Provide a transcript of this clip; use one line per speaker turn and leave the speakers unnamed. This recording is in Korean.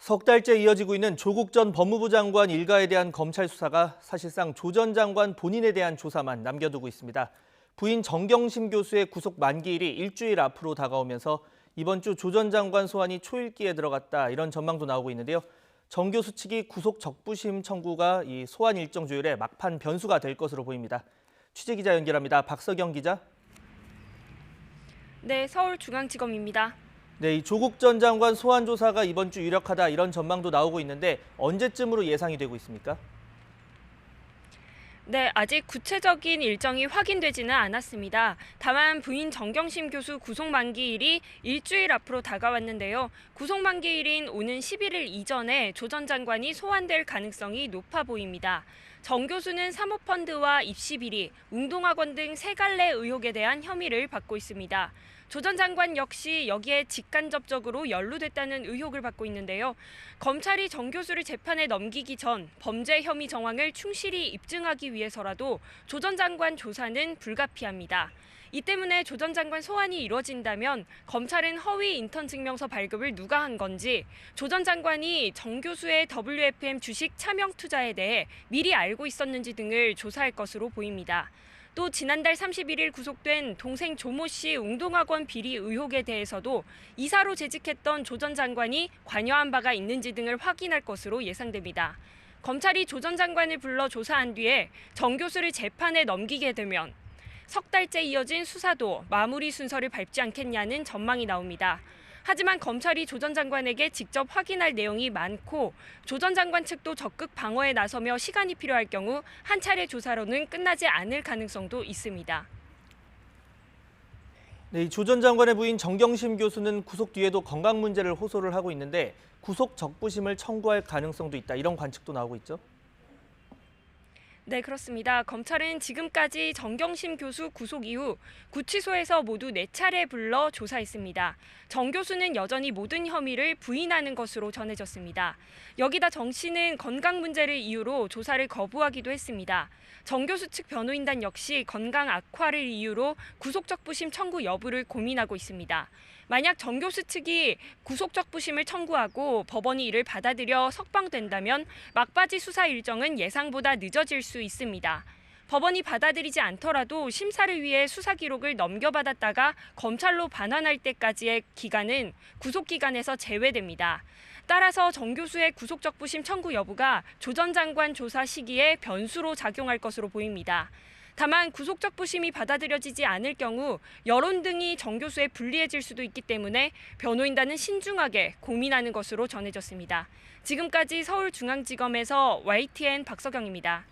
석 달째 이어지고 있는 조국 전 법무부 장관 일가에 대한 검찰 수사가 사실상 조 전 장관 본인에 대한 조사만 남겨두고 있습니다. 부인 정경심 교수의 구속 만기일이 일주일 앞으로 다가오면서 이번 주 조 전 장관 소환이 초읽기에 들어갔다 이런 전망도 나오고 있는데요. 정 교수 측이 구속 적부심 청구가 이 소환 일정 조율의 막판 변수가 될 것으로 보입니다. 취재기자 연결합니다. 박서경 기자.
네, 서울중앙지검입니다.
네, 이 조국 전 장관 소환 조사가 이번 주 유력하다 이런 전망도 나오고 있는데 언제쯤으로 예상이 되고 있습니까?
네, 아직 구체적인 일정이 확인되지는 않았습니다. 다만 부인 정경심 교수 구속 만기일이 일주일 앞으로 다가왔는데요. 구속 만기일인 오는 11일 이전에 조 전 장관이 소환될 가능성이 높아 보입니다. 정 교수는 사모펀드와 입시비리, 웅동학원 등 세 갈래 의혹에 대한 혐의를 받고 있습니다. 조 전 장관 역시 여기에 직간접적으로 연루됐다는 의혹을 받고 있는데요. 검찰이 정 교수를 재판에 넘기기 전 범죄 혐의 정황을 충실히 입증하기 위해서라도 조 전 장관 조사는 불가피합니다. 이 때문에 조 전 장관 소환이 이뤄진다면 검찰은 허위 인턴 증명서 발급을 누가 한 건지, 조 전 장관이 정 교수의 WFM 주식 차명 투자에 대해 미리 알고 있었는지 등을 조사할 것으로 보입니다. 또 지난달 31일 구속된 동생 조모 씨 웅동학원 비리 의혹에 대해서도 이사로 재직했던 조 전 장관이 관여한 바가 있는지 등을 확인할 것으로 예상됩니다. 검찰이 조 전 장관을 불러 조사한 뒤에 정 교수를 재판에 넘기게 되면 석 달째 이어진 수사도 마무리 순서를 밟지 않겠냐는 전망이 나옵니다. 하지만 검찰이 조 전 장관에게 직접 확인할 내용이 많고 조 전 장관 측도 적극 방어에 나서며 시간이 필요할 경우 한 차례 조사로는 끝나지 않을 가능성도 있습니다.
네, 조 전 장관의 부인 정경심 교수는 구속 뒤에도 건강 문제를 호소를 하고 있는데 구속 적부심을 청구할 가능성도 있다 이런 관측도 나오고 있죠.
네, 그렇습니다. 검찰은 지금까지 정경심 교수 구속 이후 구치소에서 모두 4차례 불러 조사했습니다. 정 교수는 여전히 모든 혐의를 부인하는 것으로 전해졌습니다. 여기다 정 씨는 건강 문제를 이유로 조사를 거부하기도 했습니다. 정 교수 측 변호인단 역시 건강 악화를 이유로 구속적부심 청구 여부를 고민하고 있습니다. 만약 정 교수 측이 구속적부심을 청구하고 법원이 이를 받아들여 석방된다면 막바지 수사 일정은 예상보다 늦어질 수 있습니다. 법원이 받아들이지 않더라도 심사를 위해 수사 기록을 넘겨받았다가 검찰로 반환할 때까지의 기간은 구속기간에서 제외됩니다. 따라서 정 교수의 구속적부심 청구 여부가 조 전 장관 조사 시기에 변수로 작용할 것으로 보입니다. 다만 구속적부심이 받아들여지지 않을 경우 여론 등이 정 교수에 불리해질 수도 있기 때문에 변호인단은 신중하게 고민하는 것으로 전해졌습니다. 지금까지 서울중앙지검에서 YTN 박서경입니다.